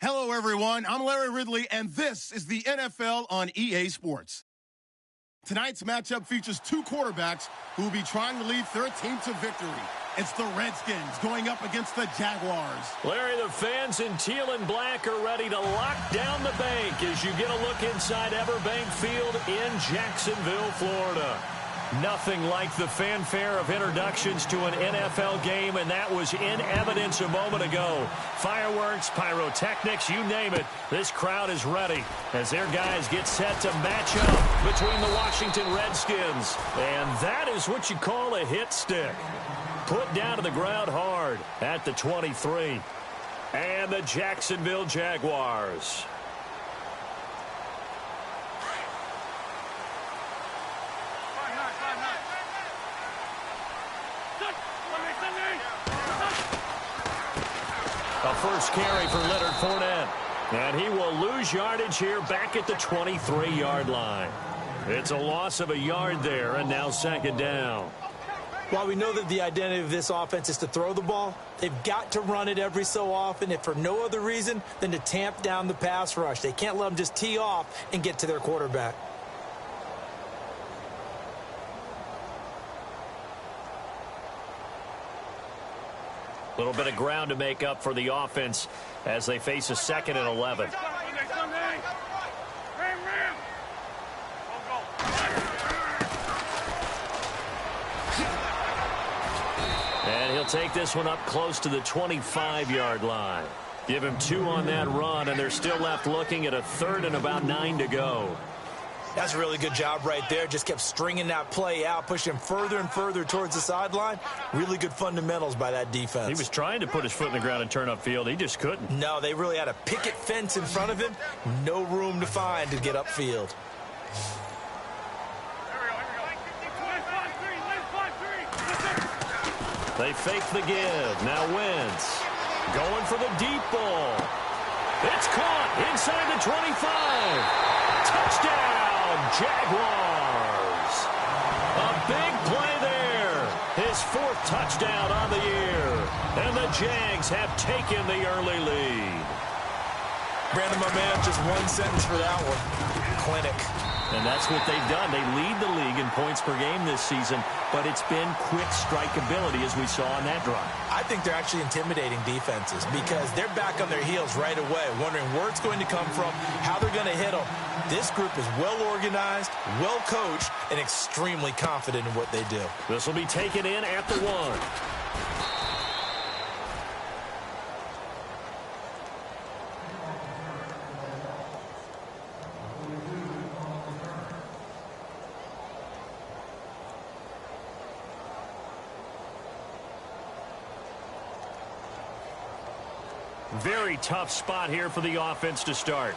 Hello, everyone. I'm Larry Ridley, and this is the NFL on EA Sports. Tonight's matchup features two quarterbacks who will be trying to lead their team to victory. It's the Redskins going up against the Jaguars. Larry, the fans in teal and black are ready to lock down the bank as you get a look inside Everbank Field in Jacksonville, Florida. Nothing like the fanfare of introductions to an NFL game, and that was in evidence a moment ago. Fireworks, pyrotechnics, you name it. This crowd is ready as their guys get set to match up between the Washington Redskins. And that is what you call a hit stick. Put down to the ground hard at the 23. And the Jacksonville Jaguars. A first carry for Leonard Fournette. And he will lose yardage here back at the 23-yard line. It's a loss of a yard there, and now second down. While we know that the identity of this offense is to throw the ball, they've got to run it every so often, if for no other reason than to tamp down the pass rush. They can't let them just tee off and get to their quarterback. A little bit of ground to make up for the offense as they face a 2nd and 11. And he'll take this one up close to the 25-yard line. Give him 2 on that run, and they're still left looking at a 3rd and about 9 to go. That's a really good job right there. Just kept stringing that play out, pushing further and further towards the sideline. Really good fundamentals by that defense. He was trying to put his foot in the ground and turn upfield. He just couldn't. No, they really had a picket fence in front of him. No room to find to get upfield. They fake the give. Now Wentz going for the deep ball. It's caught inside the 25. Touchdown, Jaguars. A big play there. His 4th touchdown on the year. And the Jags have taken the early lead. Brandon, my man, just one sentence for that one. Clinic. And that's what they've done. They lead the league in points per game this season, but it's been quick strikeability as we saw on that drive. I think they're actually intimidating defenses because they're back on their heels right away, wondering where it's going to come from, how they're going to hit them. This group is well organized, well coached, and extremely confident in what they do. This will be taken in at the 1. Very tough spot here for the offense to start.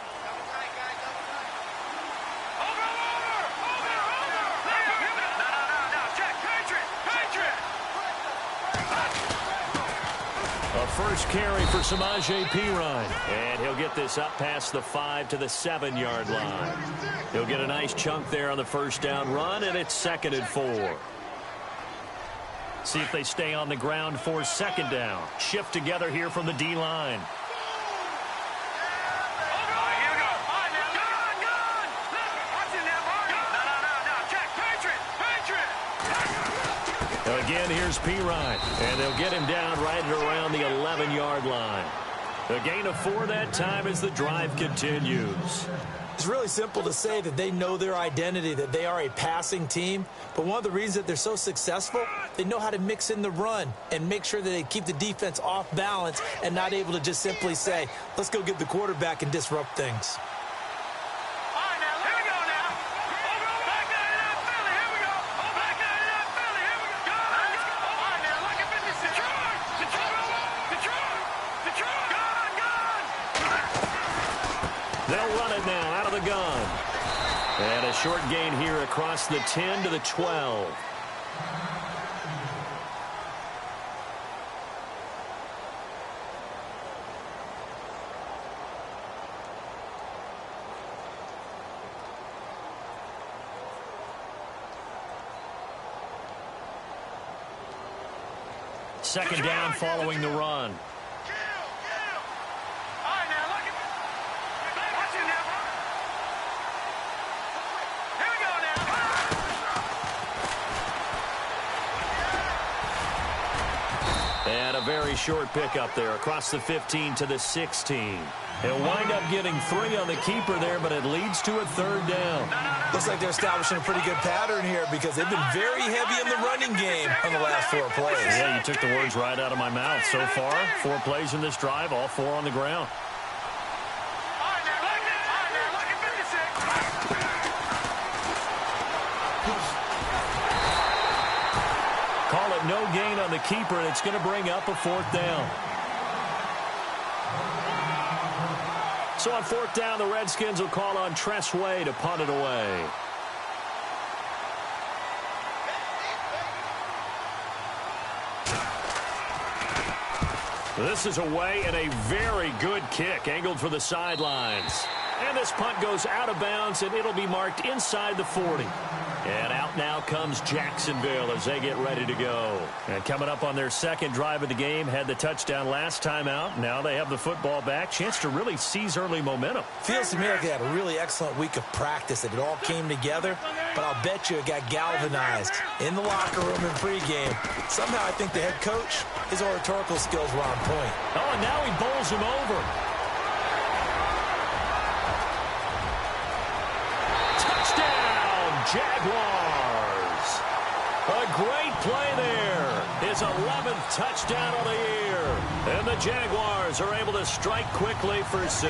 A first carry for Samaje Perine. And he'll get this up past the 5 to the 7-yard line. He'll get a nice chunk there on the first down run, and it's 2nd and 4. See if they stay on the ground for 2nd down. Shift together here from the D-line. Again, here's Perine, and they'll get him down right at around the 11-yard line. A gain of 4 that time as the drive continues. It's really simple to say that they know their identity, that they are a passing team. But one of the reasons that they're so successful, they know how to mix in the run and make sure that they keep the defense off balance and not able to just simply say, let's go get the quarterback and disrupt things. They'll run it now out of the gun. And a short gain here across the 10 to the 12. Second down following the run. very short pickup there across the 15 to the 16. He'll wind up getting 3 on the keeper there, but it leads to a 3rd down. Looks like they're establishing a pretty good pattern here because they've been very heavy in the running game on the last 4 plays. Yeah, you took the words right out of my mouth. So far, 4 plays in this drive, all 4 on the ground. Call it no gain on the keeper, and it's going to bring up a 4th down. So on 4th down, the Redskins will call on Tress Way to punt it away. This is away and a very good kick, angled for the sidelines. And this punt goes out of bounds, and it'll be marked inside the 40. And out now comes Jacksonville as they get ready to go. And coming up on their 2nd drive of the game, had the touchdown last time out. Now they have the football back. Chance to really seize early momentum. Feels to me like they had a really excellent week of practice, that it all came together. But I'll bet you it got galvanized in the locker room in pregame. Somehow I think the head coach, his oratorical skills were on point. Oh, and now he bowls him over. Jaguars. A great play there. His 11th touchdown of the year. And the Jaguars are able to strike quickly for 6.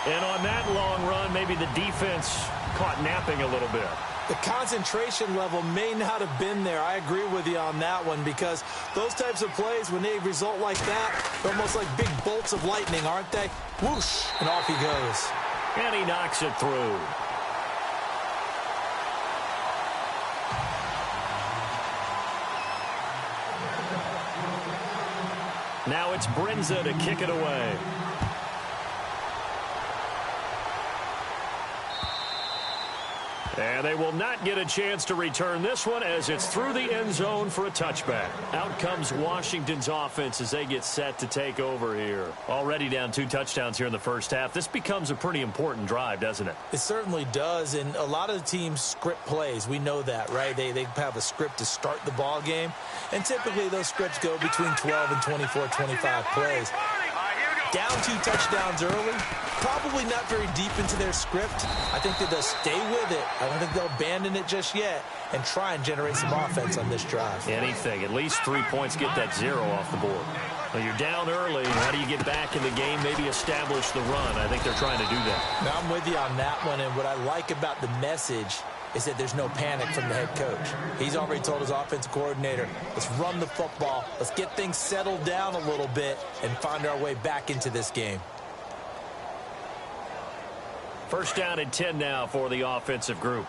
And on that long run, maybe the defense caught napping a little bit. The concentration level may not have been there. I agree with you on that one, because those types of plays, when they result like that, they're almost like big bolts of lightning, aren't they? Whoosh, and off he goes. And he knocks it through. Now it's Brinza to kick it away. And they will not get a chance to return this one as it's through the end zone for a touchback. Out comes Washington's offense as they get set to take over here. Already down 2 touchdowns here in the first half. This becomes a pretty important drive, doesn't it? It certainly does, and a lot of the teams script plays. We know that, right? They have a script to start the ball game, and typically those scripts go between 12 and 24, 25 plays. Down 2 touchdowns early, probably not very deep into their script. I think that they'll stay with it. I don't think they'll abandon it just yet and try and generate some offense on this drive. Anything. At least 3 points, get that 0 off the board. Well, you're down early. How do you get back in the game? Maybe establish the run. I think they're trying to do that. Now, I'm with you on that one, and what I like about the message is that there's no panic from the head coach. He's already told his offensive coordinator, let's run the football, let's get things settled down a little bit and find our way back into this game. First down and 10 now for the offensive group.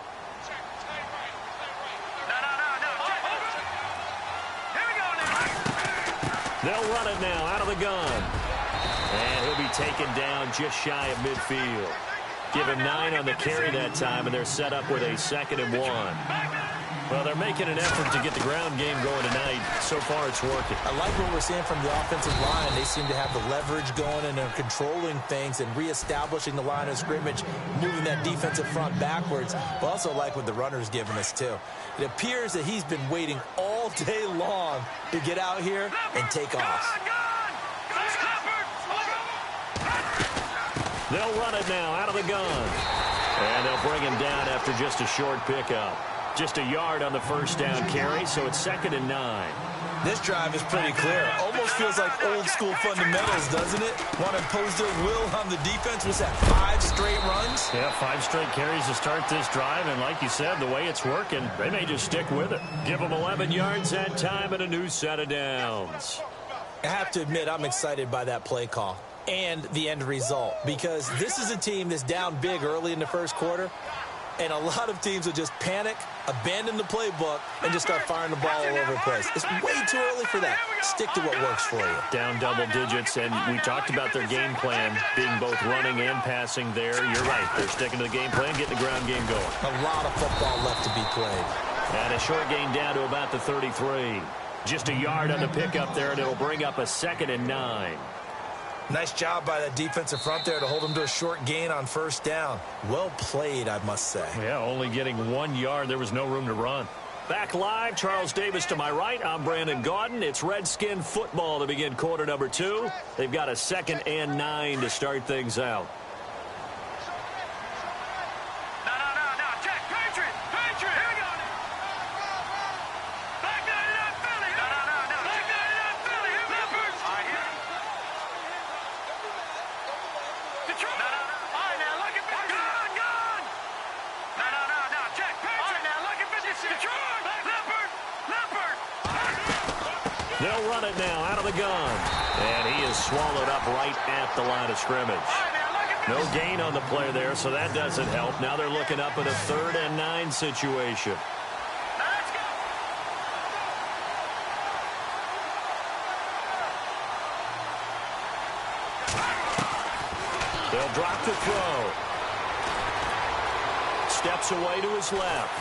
They'll run it now out of the gun. And he'll be taken down just shy of midfield. Give him 9 on the carry that time, and they're set up with a 2nd and 1. Well, they're making an effort to get the ground game going tonight. So far, it's working. I like what we're seeing from the offensive line. They seem to have the leverage going and are controlling things and reestablishing the line of scrimmage, moving that defensive front backwards. But also like what the runner's giving us, too. It appears that he's been waiting all day long to get out here and take off. They'll run it now out of the gun. And they'll bring him down after just a short pickup. Just a yard on the first down carry, so it's 2nd and 9. This drive is pretty clear. Almost feels like old school fundamentals, doesn't it? Want to impose their will on the defense. Was that 5 straight runs? Yeah, 5 straight carries to start this drive. And like you said, the way it's working, they may just stick with it. Give them 11 yards that time and a new set of downs. I have to admit, I'm excited by that play call and the end result, because this is a team that's down big early in the first quarter, and a lot of teams will just panic, abandon the playbook, and just start firing the ball all over the place. It's way too early for that. Stick to what works for you. Down double digits, and we talked about their game plan being both running and passing there. You're right. They're sticking to the game plan, getting the ground game going. A lot of football left to be played. And a short gain down to about the 33. Just a yard on the pickup there, and it'll bring up a 2nd and 9. Nice job by that defensive front there to hold him to a short gain on first down. Well played, I must say. Yeah, only getting 1 yard. There was no room to run. Back live, Charles Davis to my right. I'm Brandon Gaudin. It's Redskin football to begin quarter number 2. They've got a 2nd and 9 to start things out. They'll run it now out of the gun. And he is swallowed up right at the line of scrimmage. No gain on the play there, so that doesn't help. Now they're looking up at a 3rd and 9 situation. They'll drop the throw. Steps away to his left.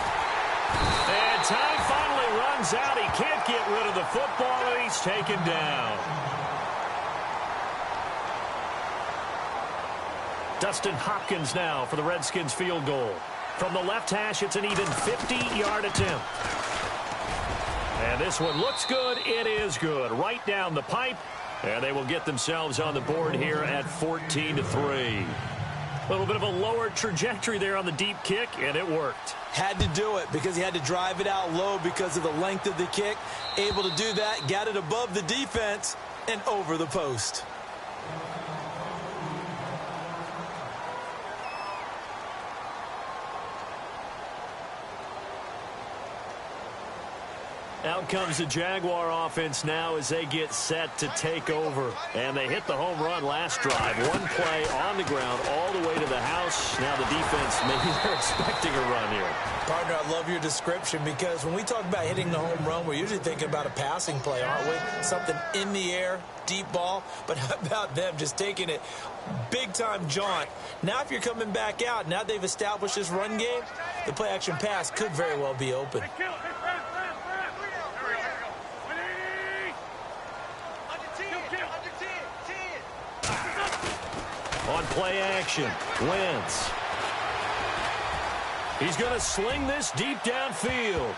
And time finally runs out. He can't get rid of the football, and he's taken down. Dustin Hopkins now for the Redskins field goal. From the left hash, it's an even 50-yard attempt. And this one looks good. It is good. Right down the pipe. And they will get themselves on the board here at 14-3. A little bit of a lower trajectory there on the deep kick, and it worked. Had to do it because he had to drive it out low because of the length of the kick. Able to do that, got it above the defense and over the post. Out comes the Jaguar offense now as they get set to take over. And they hit the home run last drive. One play on the ground all the way to the house. Now the defense, maybe they're expecting a run here. Partner, I love your description because when we talk about hitting the home run, we're usually thinking about a passing play, aren't we? Something in the air, deep ball. But how about them just taking it big-time jaunt? Now if you're coming back out, now they've established this run game, the play-action pass could very well be open. On play action, Wentz. He's going to sling this deep downfield.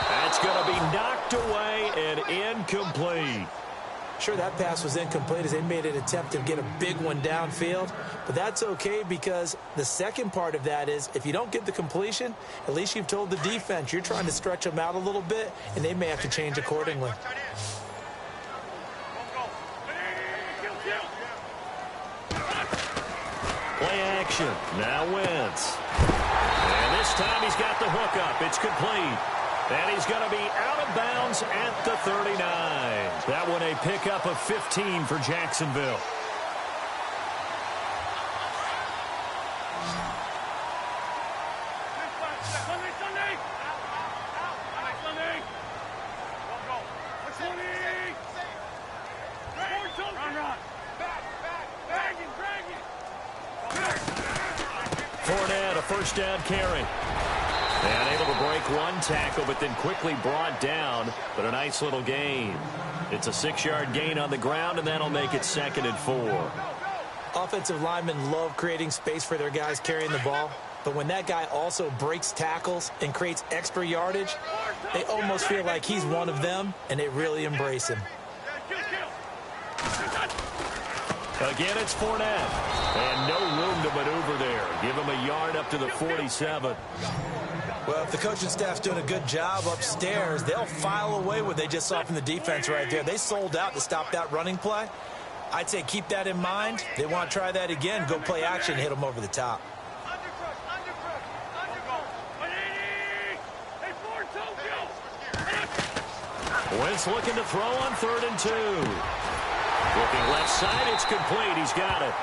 That's going to be knocked away and incomplete. Sure, that pass was incomplete as they made an attempt to get a big one downfield. But that's okay because the second part of that is if you don't get the completion, at least you've told the defense you're trying to stretch them out a little bit, and they may have to change accordingly. Play action. Now Wentz. And this time he's got the hook up. It's complete. And he's going to be out of bounds at the 39. That one a pickup of 15 for Jacksonville. Fournette, a first down carry. And able to break one tackle, but then quickly brought down. But a nice little gain. It's a 6-yard gain on the ground, and that'll make it 2nd and 4. Offensive linemen love creating space for their guys carrying the ball. But when that guy also breaks tackles and creates extra yardage, they almost feel like he's one of them, and they really embrace him. Again, it's Fournette. And no room to maneuver there. Give him a yard up to the 47. Well, if the coaching staff's doing a good job upstairs, they'll file away what they just saw from the defense right there. They sold out to stop that running play. I'd say keep that in mind. They want to try that again. Go play action, hit them over the top. Wentz looking to throw on 3rd and 2. Looking left side, it's complete. He's got it.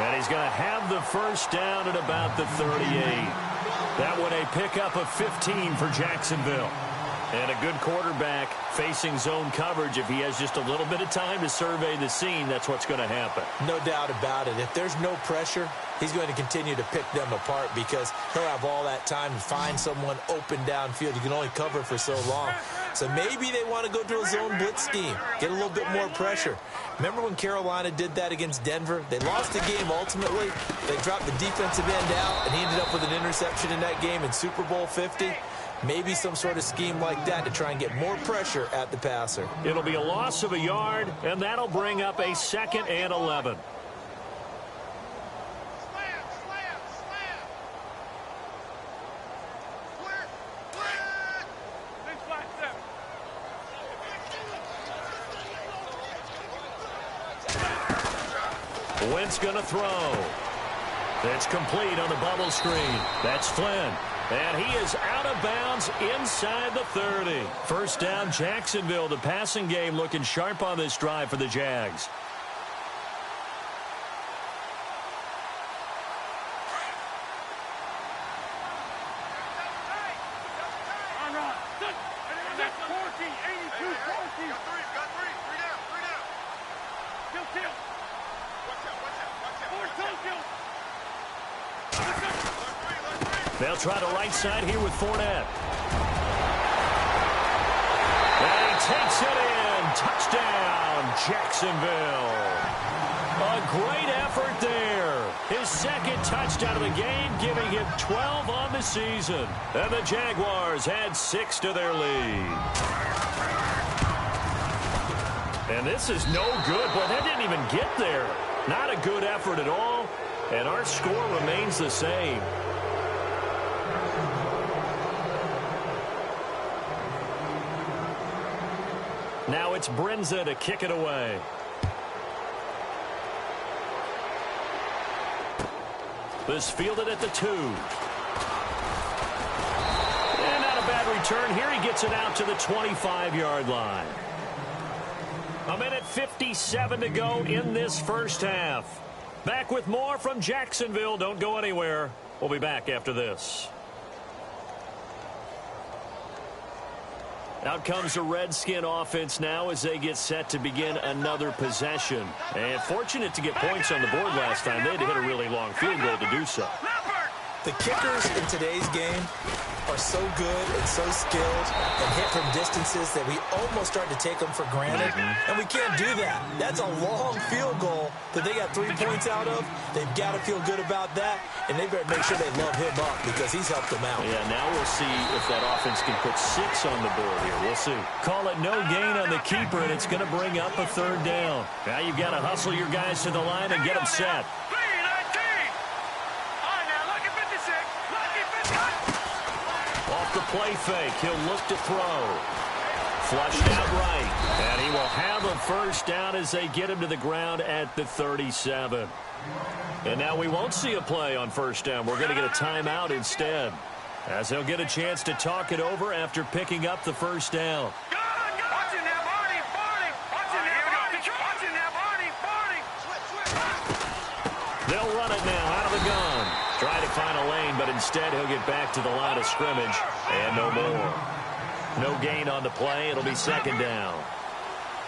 And he's going to have the first down at about the 38. That one a pickup of 15 for Jacksonville. And a good quarterback facing zone coverage. If he has just a little bit of time to survey the scene, that's what's going to happen. No doubt about it. If there's no pressure, he's going to continue to pick them apart because he'll have all that time to find someone open downfield. You can only cover for so long. So maybe they want to go to a zone blitz scheme, get a little bit more pressure. Remember when Carolina did that against Denver? They lost the game ultimately. They dropped the defensive end out, and he ended up with an interception in that game in Super Bowl 50. Maybe some sort of scheme like that to try and get more pressure at the passer. It'll be a loss of a yard, and that'll bring up a 2nd and 11. Wentz going to throw. It's complete on the bubble screen. That's Flynn. And he is out of bounds inside the 30. First down, Jacksonville. The passing game looking sharp on this drive for the Jags. They'll try the right side here with Fournette. And he takes it in. Touchdown, Jacksonville. A great effort there. His 2nd touchdown of the game, giving him 12 on the season. And the Jaguars add 6 to their lead. And this is no good. Boy, that didn't even get there. Not a good effort at all. And our score remains the same. Now it's Brinza to kick it away. This fielded at the 2. And not a bad return here. He gets it out to the 25-yard line. 1:57 to go in this first half. Back with more from Jacksonville. Don't go anywhere. We'll be back after this. Out comes the Redskin offense now as they get set to begin another possession. And fortunate to get points on the board last time. They had to hit a really long field goal to do so. The kickers in today's game are so good and so skilled and hit from distances that we almost start to take them for granted. And we can't do that. That's a long field goal that they got 3 points out of. They've got to feel good about that, and they better make sure they love him up because he's helped them out. Yeah, now we'll see if that offense can put 6 on the board here. We'll see. Call it no gain on the keeper, and it's going to bring up a 3rd down. Now you've got to hustle your guys to the line and get them set. Off the play fake, he'll look to throw. Flushed out right, and he will have a first down as they get him to the ground at the 37. And now we won't see a play on first down. We're going to get a timeout instead, as they'll get a chance to talk it over after picking up the first down. They'll run it now out of the gun. Try to find a lane, but instead he'll get back to the line of scrimmage, and no more. No gain on the play. It'll be 2nd down.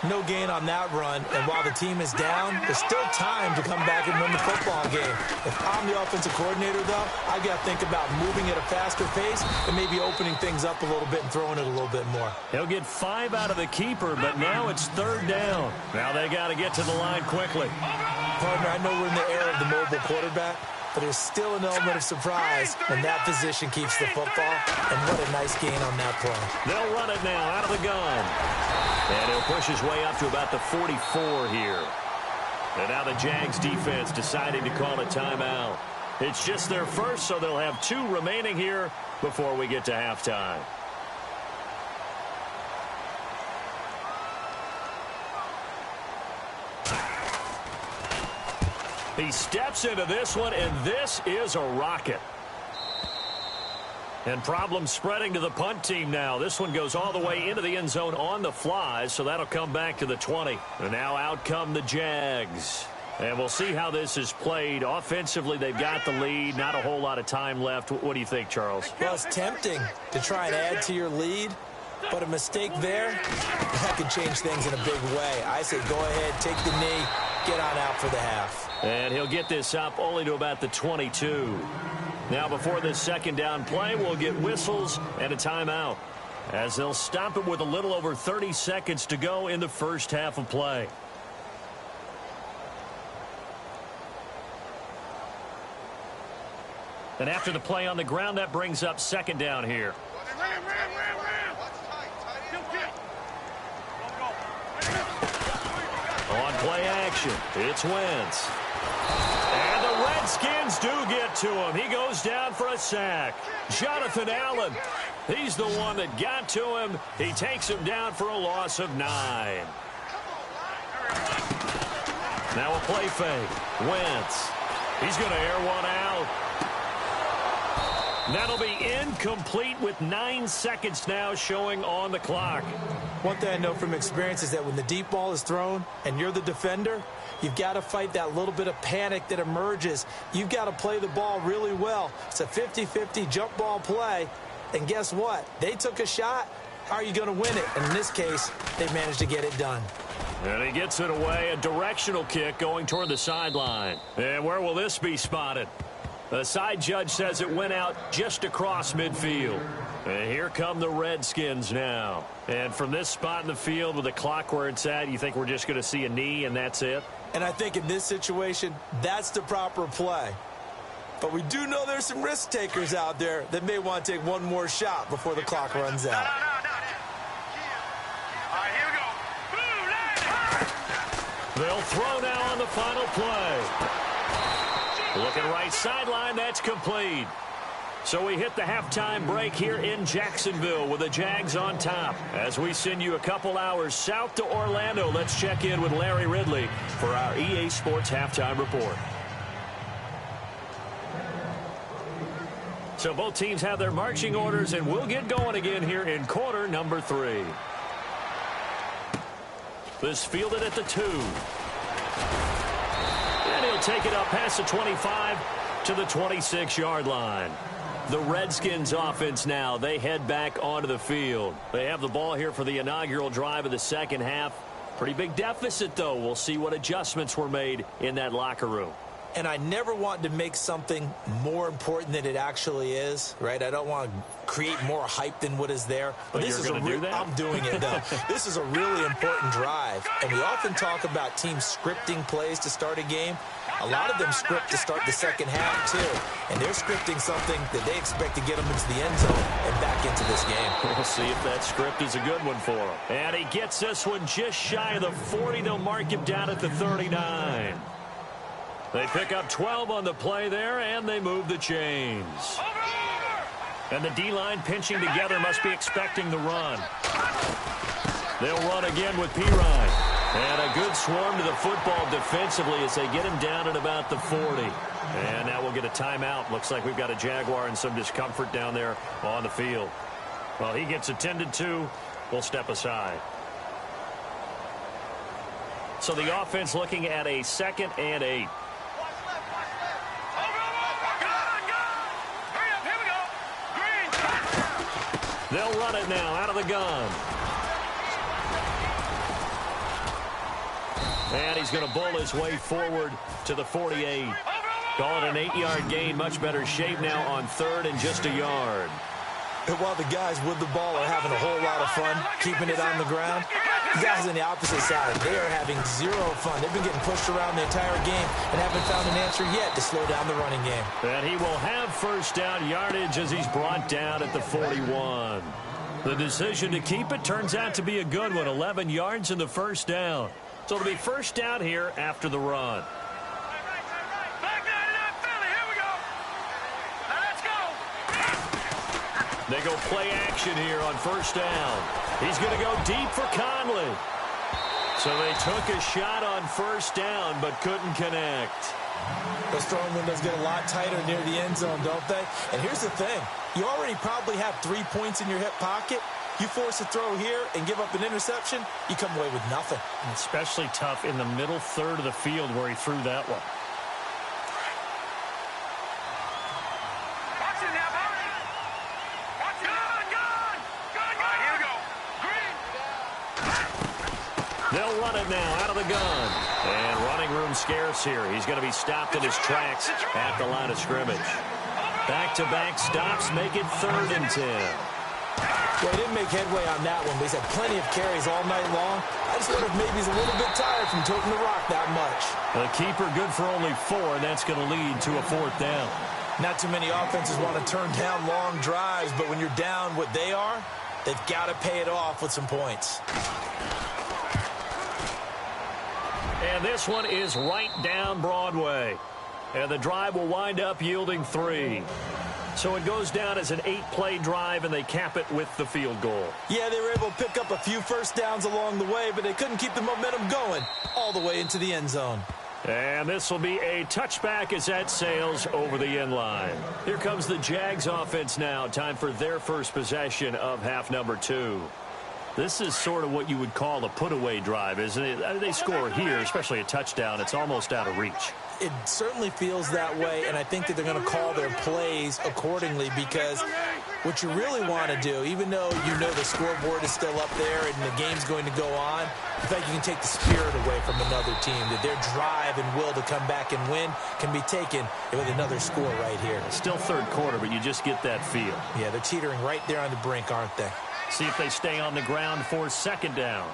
No gain on that run, and while the team is down, there's still time to come back and win the football game. If I'm the offensive coordinator, though, I've got to think about moving at a faster pace and maybe opening things up a little bit and throwing it a little bit more. He'll get 5 out of the keeper, but now it's 3rd down. Now they got to get to the line quickly. Partner, I know we're in the era of the mobile quarterback, but there's still an element of surprise when that position keeps the football, and what a nice gain on that play. They'll run it now out of the gun. And he'll push his way up to about the 44 here. And now the Jags defense deciding to call a timeout. It's just their first, so they'll have 2 remaining here before we get to halftime. He steps into this one, and this is a rocket. And problems spreading to the punt team now. This one goes all the way into the end zone on the fly, so that'll come back to the 20. And now out come the Jags. And we'll see how this is played. Offensively, they've got the lead. Not a whole lot of time left. What do you think, Charles? Well, it's tempting to try and add to your lead, but a mistake there, that could change things in a big way. I say go ahead, take the knee, get on out for the half. And he'll get this up only to about the 22. Now, before this 2nd down play, we'll get whistles and a timeout, as they'll stop it with a little over 30 seconds to go in the first half of play. And after the play on the ground, that brings up 2nd down here. On play action, it's Wentz. And the Redskins do get to him. He goes down for a sack. Jonathan Allen, he's the one that got to him. He takes him down for a loss of 9. Now a play fake. Wentz. He's going to air one out. That'll be incomplete with 9 seconds now showing on the clock. One thing I know from experience is that when the deep ball is thrown and you're the defender, you've got to fight that little bit of panic that emerges. You've got to play the ball really well. It's a 50-50 jump ball play. And guess what? They took a shot. How are you going to win it? And in this case, they managed to get it done. And he gets it away. A directional kick going toward the sideline. And where will this be spotted? The side judge says it went out just across midfield. And here come the Redskins now. And from this spot in the field with the clock where it's at, you think we're just going to see a knee and that's it? And I think in this situation, that's the proper play. But we do know there's some risk takers out there that may want to take one more shot before the clock runs out. They'll throw now on the final play. Looking right sideline, that's complete. So we hit the halftime break here in Jacksonville with the Jags on top. As we send you a couple hours south to Orlando, let's check in with Larry Ridley for our EA Sports Halftime Report. So both teams have their marching orders, and we'll get going again here in quarter number 3. This fielded at the 2. And he'll take it up past the 25 to the 26-yard line. The Redskins offense now, they head back onto the field. They have the ball here for the inaugural drive of the second half. Pretty big deficit, though. We'll see what adjustments were made in that locker room. And I never want to make something more important than it actually is, right? I don't want to create more hype than what is there. But this is do that? I'm doing it, though. This is a really important drive. And we often talk about teams scripting plays to start a game. A lot of them script to start the second half, too. And they're scripting something that they expect to get them into the end zone and back into this game. We'll see if that script is a good one for him. And he gets this one just shy of the 40. They'll mark him down at the 39. They pick up 12 on the play there, and they move the chains. And the D-line pinching together must be expecting the run. They'll run again with Pirine. And a good swarm to the football defensively as they get him down at about the 40. And now we'll get a timeout. Looks like we've got a Jaguar and some discomfort down there on the field. Well, he gets attended to. We'll step aside. So the offense looking at a 2nd and 8. They'll run it now out of the gun. And he's going to bull his way forward to the 48. Call it an 8-yard gain. Much better shape now on 3rd and just a yard. And while the guys with the ball are having a whole lot of fun keeping it on the ground, the guys on the opposite side, they are having zero fun. They've been getting pushed around the entire game and haven't found an answer yet to slow down the running game. And he will have first down yardage as he's brought down at the 41. The decision to keep it turns out to be a good one. 11 yards in the first down. So it'll be first down here after the run. They go play action here on first down. He's going to go deep for Conley. So they took a shot on first down but couldn't connect. Those throwing windows get a lot tighter near the end zone, don't they? And here's the thing. You already probably have 3 points in your hip pocket. You force a throw here and give up an interception, you come away with nothing. And especially tough in the middle third of the field where he threw that one. They'll run it now out of the gun. And running room scarce here. He's going to be stopped in his tracks at the line of scrimmage. Back-to-back stops make it 3rd and 10. Well, he didn't make headway on that one, but he's had plenty of carries all night long. I just wonder if maybe he's a little bit tired from toting the rock that much. The keeper good for only 4, and that's going to lead to a 4th down. Not too many offenses want to turn down long drives, but when you're down what they are, they've got to pay it off with some points. And this one is right down Broadway. And the drive will wind up yielding 3. So it goes down as an 8-play drive, and they cap it with the field goal. Yeah, they were able to pick up a few first downs along the way, but they couldn't keep the momentum going all the way into the end zone. And this will be a touchback as that sails over the end line. Here comes the Jags offense now. Time for their first possession of half number 2. This is sort of what you would call a put-away drive, isn't it? They score here, especially a touchdown. It's almost out of reach. It certainly feels that way, and I think that they're going to call their plays accordingly, because what you really want to do, even though you know the scoreboard is still up there and the game's going to go on, in fact, you can take the spirit away from another team, that their drive and will to come back and win can be taken with another score right here. It's still third quarter, but you just get that feel. Yeah, they're teetering right there on the brink, aren't they? See if they stay on the ground for second down.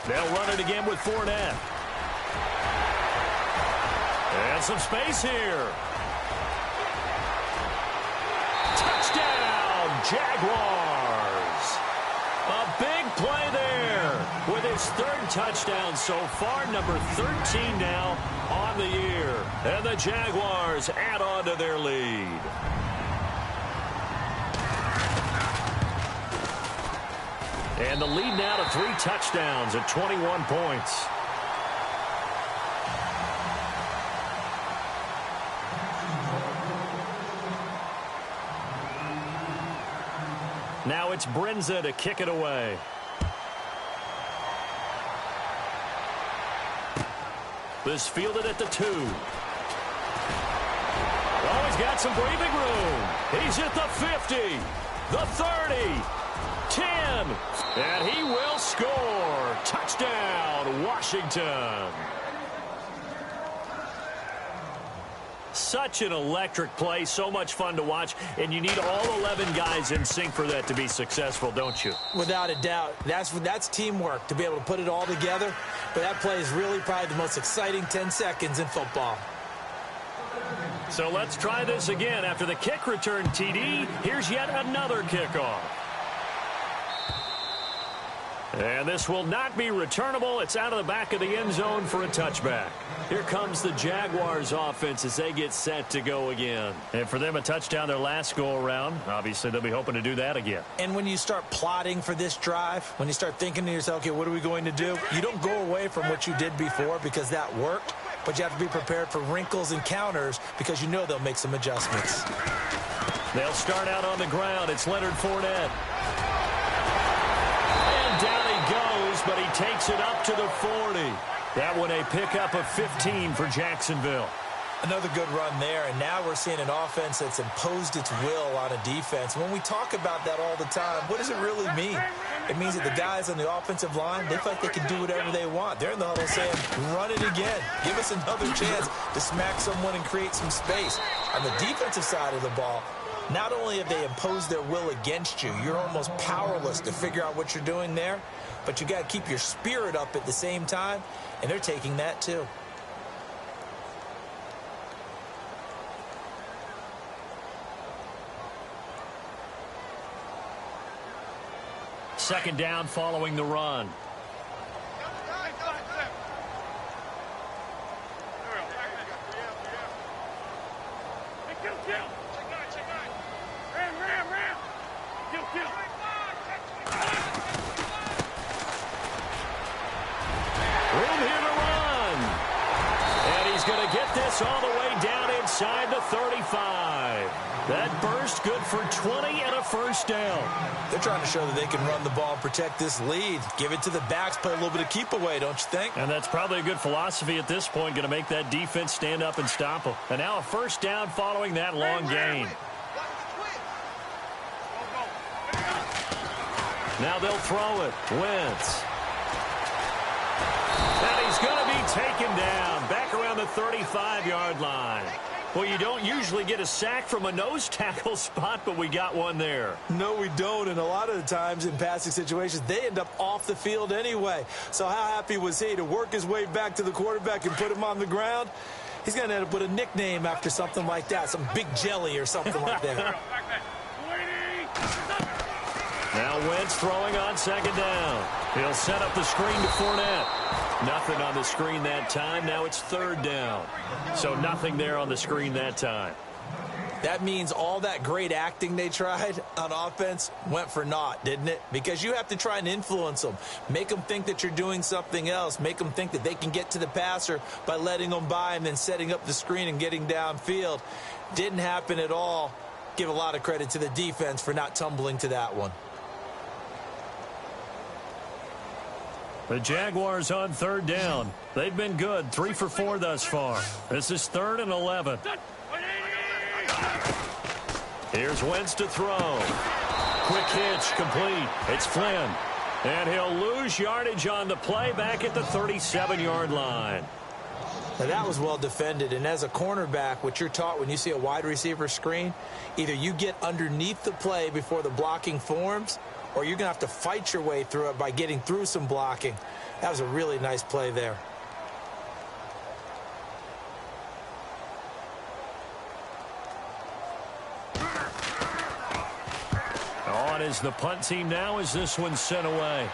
They'll run it again with Fournette. And some space here. Touchdown, Jaguars. A big play there with his third touchdown so far, number 13 now on the year. And the Jaguars add on to their lead. And the lead now to 3 touchdowns at 21 points. Now it's Brinza to kick it away. This fielded at the 2. Oh, he's got some breathing room. He's at the 50, the 30, 10, and he will score. Touchdown, Washington. Such an electric play, so much fun to watch, and you need all 11 guys in sync for that to be successful, don't you? Without a doubt. That's teamwork, to be able to put it all together. But that play is really probably the most exciting 10 seconds in football. So let's try this again. After the kick return TD, here's yet another kickoff. And this will not be returnable. It's out of the back of the end zone for a touchback. Here comes the Jaguars offense as they get set to go again. And for them, a touchdown their last go-around. Obviously, they'll be hoping to do that again. And when you start plotting for this drive, when you start thinking to yourself, okay, what are we going to do? You don't go away from what you did before because that worked, but you have to be prepared for wrinkles and counters because you know they'll make some adjustments. They'll start out on the ground. It's Leonard Fournette. Down he goes, but he takes it up to the 40. That one a pickup of 15 for Jacksonville. Another good run there, and now we're seeing an offense that's imposed its will on a defense. When we talk about that all the time, what does it really mean? It means that the guys on the offensive line, they feel like they can do whatever they want. They're in the huddle saying, run it again. Give us another chance to smack someone and create some space. On the defensive side of the ball, not only have they imposed their will against you, you're almost powerless to figure out what you're doing there, but you got to keep your spirit up at the same time, and they're taking that too. Second down following the run. All the way down inside the 35. That burst good for 20 and a first down. They're trying to show that they can run the ball and protect this lead. Give it to the backs, play a little bit of keep away, don't you think? And that's probably a good philosophy at this point, going to make that defense stand up and stop them. And now a first down following that long gain. Now they'll throw it. Wentz. And he's going to be taken down back around the 35-yard line. Well, you don't usually get a sack from a nose tackle spot, but we got one there. No, we don't, and a lot of the times in passing situations, they end up off the field anyway. So how happy was he to work his way back to the quarterback and put him on the ground? He's going to end up with a nickname after something like that, some Big Jelly or something like that. Now Wentz throwing on second down. He'll set up the screen to Fournette. Nothing on the screen that time. Now it's third down. So nothing there on the screen that time. That means all that great acting they tried on offense went for naught, didn't it? Because you have to try and influence them. Make them think that you're doing something else. Make them think that they can get to the passer by letting them by and then setting up the screen and getting downfield. Didn't happen at all. Give a lot of credit to the defense for not tumbling to that one. The Jaguars on third down. They've been good, 3 for 4 thus far. This is 3rd and 11. Here's Wentz to throw. Quick hitch, complete. It's Flynn. And he'll lose yardage on the play back at the 37-yard line. Now that was well defended, and as a cornerback, what you're taught when you see a wide receiver screen, either you get underneath the play before the blocking forms, or you're going to have to fight your way through it by getting through some blocking. That was a really nice play there. On is the punt team now as this one's sent away.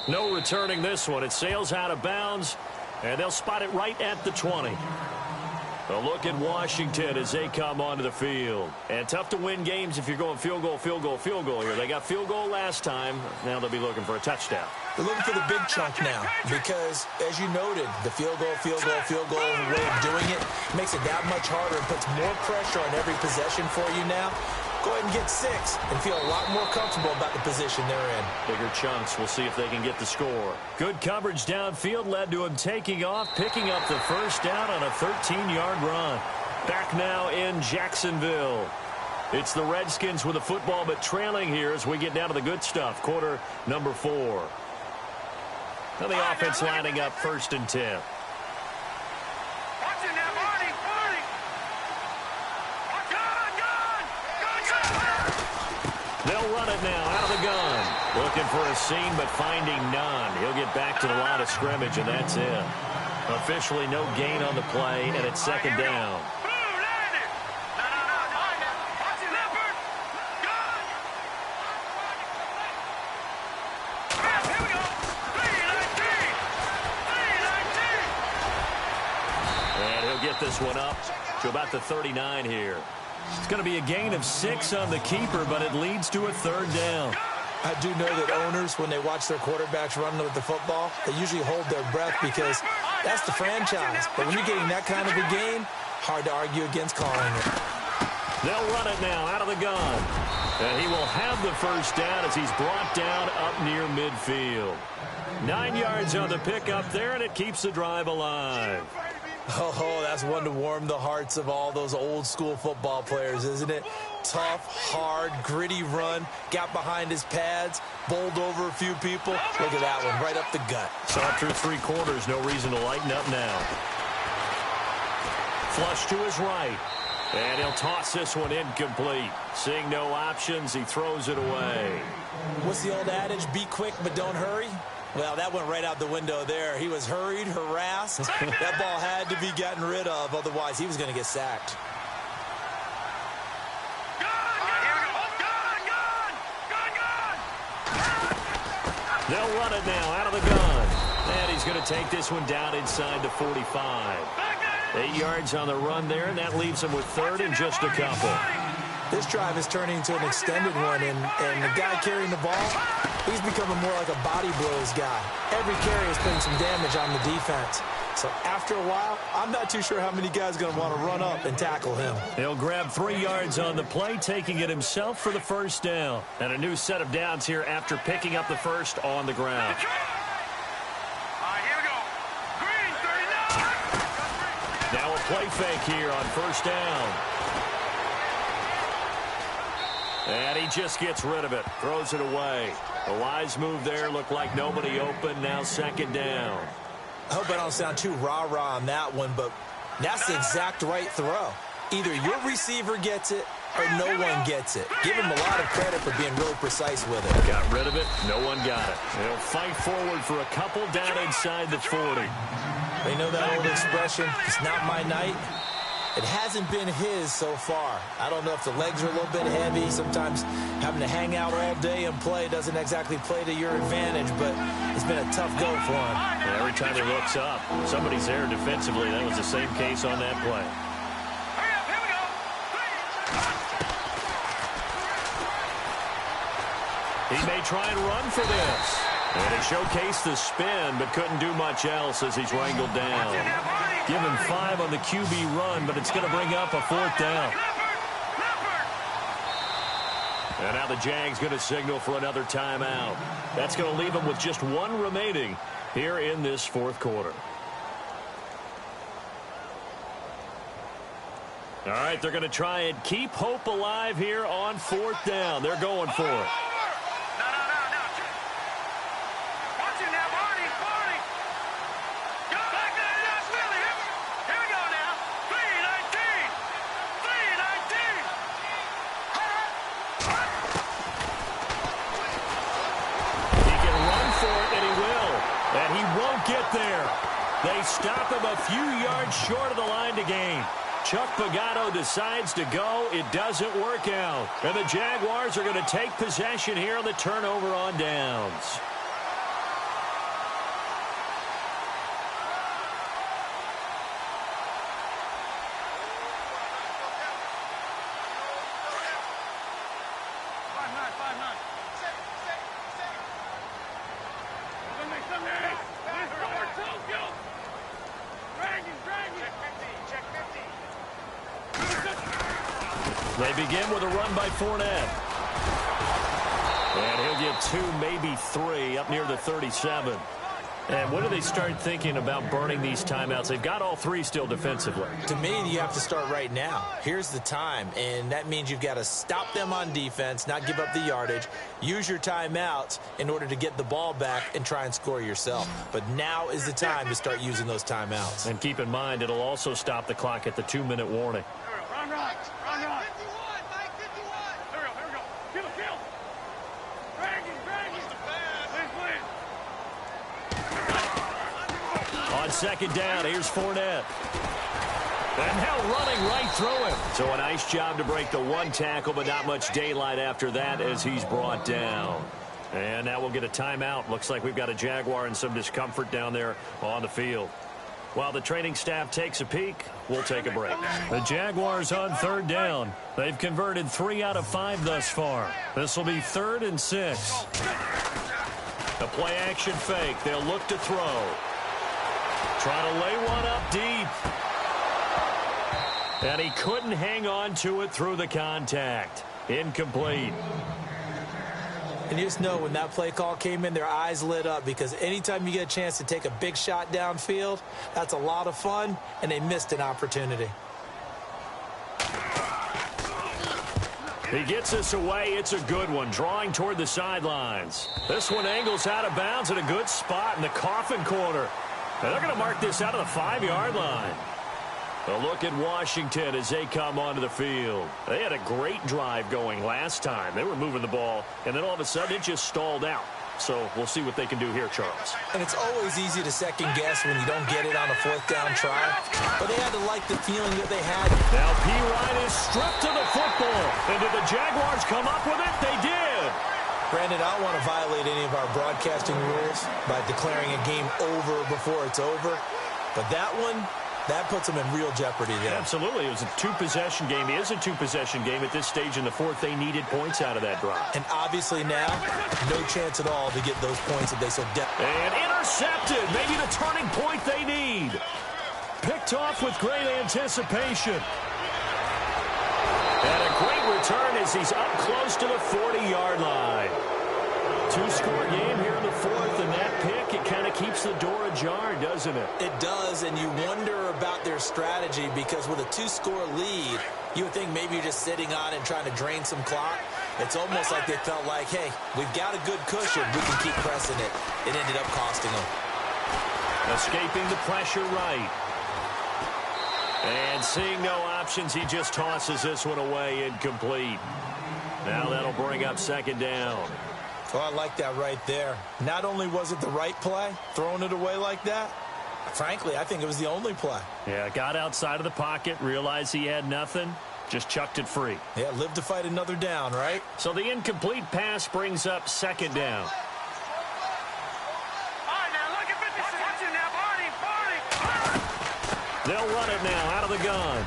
No returning this one. It sails out of bounds, and they'll spot it right at the 20. A look at Washington as they come onto the field. And tough to win games if you're going field goal, field goal, field goal here. They got field goal last time. Now they'll be looking for a touchdown. They're looking for the big chunk now because, as you noted, the field goal way of doing it makes it that much harder and puts more pressure on every possession for you now. Go ahead and get 6 and feel a lot more comfortable about the position they're in. Bigger chunks. We'll see if they can get the score. Good coverage downfield led to him taking off, picking up the first down on a 13-yard run. Back now in Jacksonville. It's the Redskins with the football, but trailing here as we get down to the good stuff. Quarter number 4. Now the offense lining up 1st and 10. They'll run it now out of the gun. Looking for a seam, but finding none. He'll get back to the line of scrimmage, and that's it. Officially no gain on the play, and it's 2nd down. And he'll get this one up to about the 39 here. It's going to be a gain of 6 on the keeper, but it leads to a 3rd down. I do know that owners, when they watch their quarterbacks run with the football, they usually hold their breath because that's the franchise. But when you're getting that kind of a gain, hard to argue against calling it. They'll run it now out of the gun. And he will have the first down as he's brought down up near midfield. 9 yards on the pickup there, and it keeps the drive alive. Oh, that's one to warm the hearts of all those old-school football players, isn't it? Tough, hard, gritty run, got behind his pads, bowled over a few people. Look at that one, right up the gut. So through 3 quarters, no reason to lighten up now. Flush to his right. And he'll toss this one incomplete. Seeing no options, he throws it away. What's the old adage? Be quick, but don't hurry. Well, that went right out the window there. He was hurried, harassed. That ball had to be gotten rid of, otherwise he was going to get sacked. They'll run it now out of the gun. And he's going to take this one down inside the 45. 8 yards on the run there, and that leaves him with 3rd and just a couple. This drive is turning into an extended one, and the guy carrying the ball, he's becoming more like a body blows guy. Every carry is putting some damage on the defense. So after a while, I'm not too sure how many guys are going to want to run up and tackle him. He'll grab 3 yards on the play, taking it himself for the first down. And a new set of downs here after picking up the first on the ground. Now a play fake here on first down. And he just gets rid of it, throws it away. A wise move there, looked like nobody open, now 2nd down. I hope I don't sound too rah-rah on that one, but That's the exact right throw. Either your receiver gets it or no one gets it. Give him a lot of credit for being really precise with it. Got rid of it. No one got it. They'll fight forward for a couple down inside the 40. They know that old expression, it's not my night. It hasn't been his so far. I don't know if the legs are a little bit heavy. Sometimes having to hang out all day and play doesn't exactly play to your advantage, but it's been a tough go for him. And every time he looks up, somebody's there defensively. That was the same case on that play. He may try and run for this. And he showcased the spin, but couldn't do much else as he's wrangled down. Give him 5 on the QB run, but it's going to bring up a 4th down. And now the Jags going to signal for another timeout. That's going to leave them with just 1 remaining here in this 4th quarter. All right, they're going to try and keep hope alive here on 4th down. They're going for it. They stop him a few yards short of the line to gain. Chuck Pagano decides to go. It doesn't work out. And the Jaguars are going to take possession here on the turnover on downs. They begin with a run by Fournette. And he'll get 2, maybe 3, up near the 37. And when do they start thinking about burning these timeouts? They've got all 3 still defensively. To me, you have to start right now. Here's the time, and that means you've got to stop them on defense, not give up the yardage, use your timeouts in order to get the ball back and try and score yourself. But now is the time to start using those timeouts. And keep in mind, it'll also stop the clock at the 2-minute warning. Run. On 2nd down, here's Fournette. And now running right through him. So a nice job to break the 1 tackle, but not much daylight after that as he's brought down. And now we'll get a timeout. Looks like we've got a Jaguar in some discomfort down there on the field. While the training staff takes a peek, we'll take a break. The Jaguars on 3rd down. They've converted 3 out of 5 thus far. This will be 3rd and 6. A play action fake. They'll look to throw. Trying to lay one up deep. And he couldn't hang on to it through the contact. Incomplete. And you just know when that play call came in, their eyes lit up, because anytime you get a chance to take a big shot downfield, that's a lot of fun, and they missed an opportunity. He gets this away. It's a good one, drawing toward the sidelines. This one angles out of bounds at a good spot in the coffin corner. And they're going to mark this out of the 5-yard line. A look at Washington as they come onto the field. They had a great drive going last time. They were moving the ball, and then all of a sudden it just stalled out. So we'll see what they can do here, Charles. And it's always easy to second guess when you don't get it on a 4th down try. But they had to like the feeling that they had. Now P-Ryan is stripped to the football. And did the Jaguars come up with it? They did. Brandon, I don't want to violate any of our broadcasting rules by declaring a game over before it's over. But that one, that puts them in real jeopardy there. Absolutely. It was a 2-possession game. It is a 2-possession game at this stage in the 4th. They needed points out of that drive. And obviously now, no chance at all to get those points that they so desperately. And intercepted. Maybe the turning point they need. Picked off with great anticipation. And a great return as he's up close to the 40-yard line. 2-score game here in the 4th, and that pick, it kind of keeps the door ajar, doesn't it? It does, and you wonder about their strategy, because with a 2-score lead, you would think maybe you're just sitting on and trying to drain some clock. It's almost like they felt like, hey, we've got a good cushion. We can keep pressing it. It ended up costing them. Escaping the pressure right. And seeing no options, he just tosses this one away, incomplete. Now that'll bring up second down. Oh, I like that right there. Not only was it the right play, throwing it away like that, frankly, I think it was the only play. Yeah, got outside of the pocket, realized he had nothing, just chucked it free. Yeah, live to fight another down, right? So the incomplete pass brings up second down. They'll run it now out of the gun.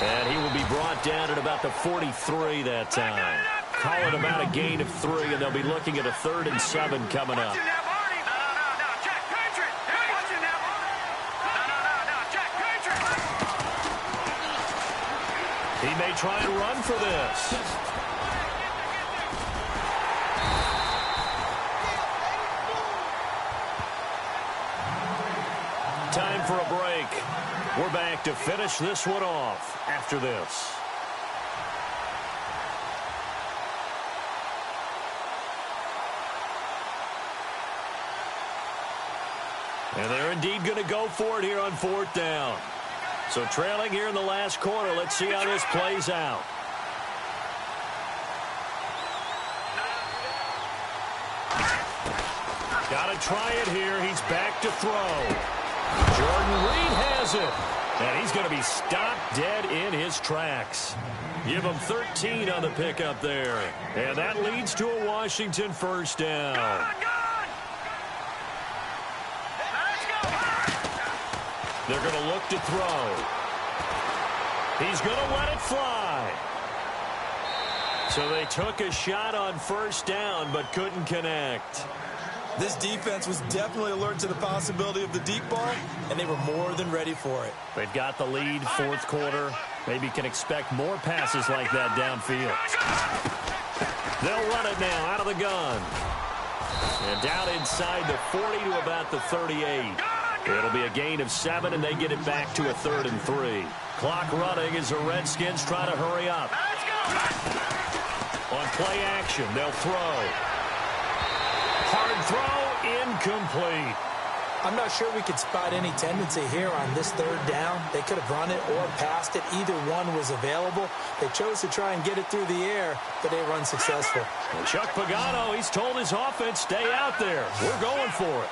And he will be brought down at about the 43 that time. Call it about a gain of 3, and they'll be looking at a 3rd and 7 coming up. He may try and run for this. Time for a break. We're back to finish this one off after this. And they're indeed going to go for it here on 4th down. So trailing here in the last quarter. Let's see how this plays out. Got to try it here. He's back to throw. Jordan Reed has it. And he's going to be stopped dead in his tracks. Give him 13 on the pickup there. And that leads to a Washington 1st down. They're going to look to throw. He's going to let it fly. So they took a shot on 1st down but couldn't connect. This defense was definitely alert to the possibility of the deep ball, and they were more than ready for it. They've got the lead, 4th quarter. Maybe can expect more passes like that downfield. They'll run it now out of the gun. And down inside the 40 to about the 38. It'll be a gain of 7, and they get it back to a 3rd and 3. Clock running as the Redskins try to hurry up. On play action, they'll throw. Hard throw, incomplete. I'm not sure we could spot any tendency here on this 3rd down. They could have run it or passed it. Either one was available. They chose to try and get it through the air, but they were unsuccessful. And Chuck Pagano, he's told his offense, stay out there. We're going for it.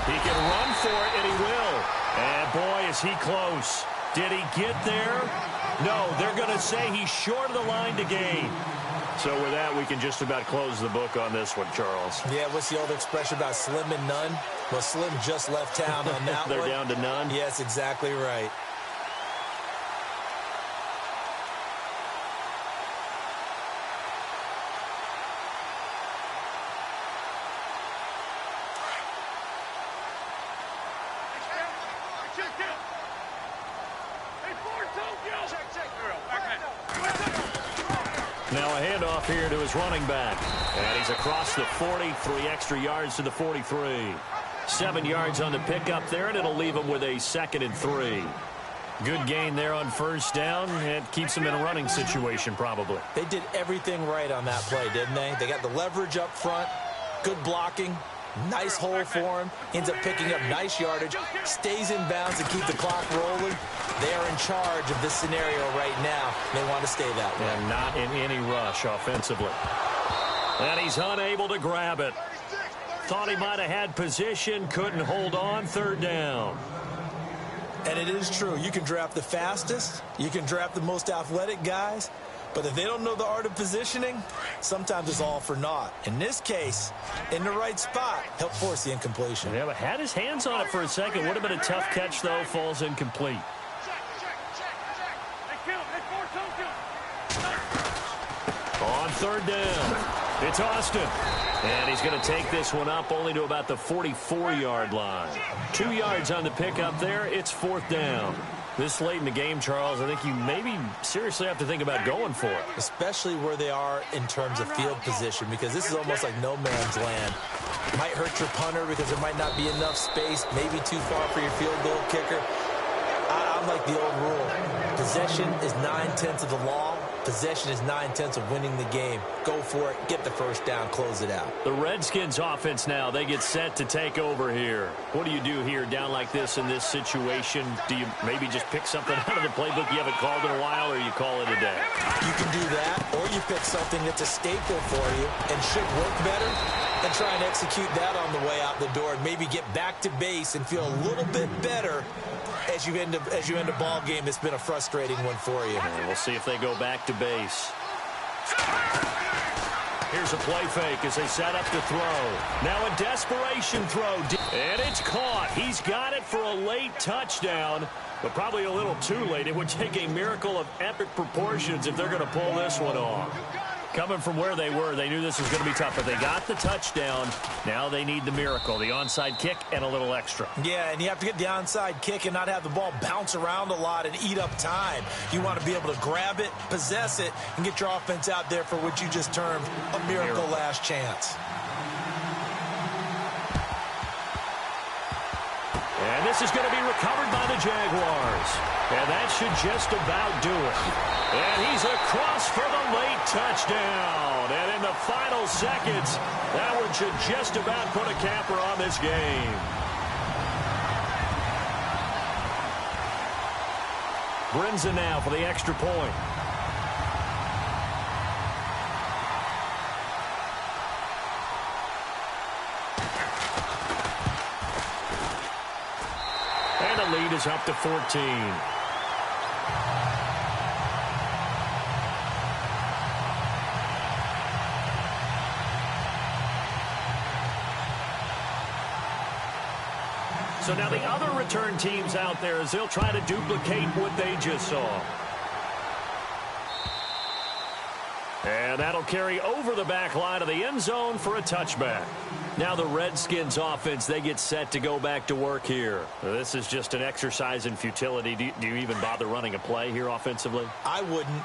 He can run for it, and he will. And boy, is he close. Did he get there? No, they're going to say he's short of the line to gain. So with that, we can just about close the book on this one, Charles. Yeah, what's the old expression about slim and none? Well, Slim just left town on that They're one. down to none? Yes, exactly right. Now a handoff here to his running back. And he's across the 40, 3 extra yards to the 43. 7 yards on the pickup there, and it'll leave him with a 2nd and 3. Good gain there on 1st down. It keeps him in a running situation probably. They did everything right on that play, didn't they? They got the leverage up front, good blocking, nice hole for him, ends up picking up nice yardage, stays in bounds to keep the clock rolling. They are in charge of this scenario right now. They want to stay that way. And not in any rush offensively. And he's unable to grab it. Thought he might have had position, couldn't hold on, 3rd down. And it is true. You can draft the fastest. You can draft the most athletic guys. But if they don't know the art of positioning, sometimes it's all for naught. In this case, in the right spot, helped force the incompletion. Yeah, but had his hands on it for a second. Would have been a tough catch, though. Falls incomplete. On 3rd down, it's Austin. And he's going to take this one up only to about the 44-yard line. 2 yards on the pickup there. It's 4th down. This late in the game, Charles, I think you maybe seriously have to think about going for it. Especially where they are in terms of field position, because this is almost like no man's land. Might hurt your punter because there might not be enough space, maybe too far for your field goal kicker. I'm like the old rule. Possession is 9/10 of the law. Possession is 9/10 of winning the game. Go for it. Get the first down. Close it out. The Redskins offense now, they get set to take over here. What do you do here down like this in this situation? Do you maybe just pick something out of the playbook you haven't called in a while, or you call it a day? You can do that, or you pick something that's a staple for you and should work better, and try and execute that on the way out the door and maybe get back to base and feel a little bit better as you end a ball game that's been a frustrating one for you. And we'll see if they go back to base. Here's a play fake as they set up to throw. Now a desperation throw. And it's caught. He's got it for a late touchdown, but probably a little too late. It would take a miracle of epic proportions if they're going to pull this one off. Coming from where they were, they knew this was going to be tough, but they got the touchdown. Now they need the miracle, the onside kick and a little extra. Yeah, and you have to get the onside kick and not have the ball bounce around a lot and eat up time. You want to be able to grab it, possess it, and get your offense out there for what you just termed a miracle last chance. And this is going to be recovered by the Jaguars. And that should just about do it. And he's across for the late touchdown. And in the final seconds, that one should just about put a capper on this game. Brinson now for the extra point. And the lead is up to 14. So now the other return teams out there as they'll try to duplicate what they just saw. And that'll carry over the back line of the end zone for a touchback. Now the Redskins offense, they get set to go back to work here. This is just an exercise in futility. Do you even bother running a play here offensively? I wouldn't,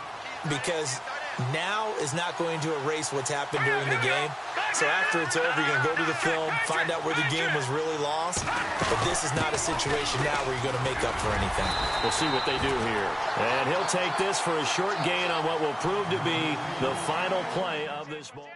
because now is not going to erase what's happened during the game. So after it's over, you're going to go to the film, find out where the game was really lost. But this is not a situation now where you're going to make up for anything. We'll see what they do here. And he'll take this for a short gain on what will prove to be the final play of this ball.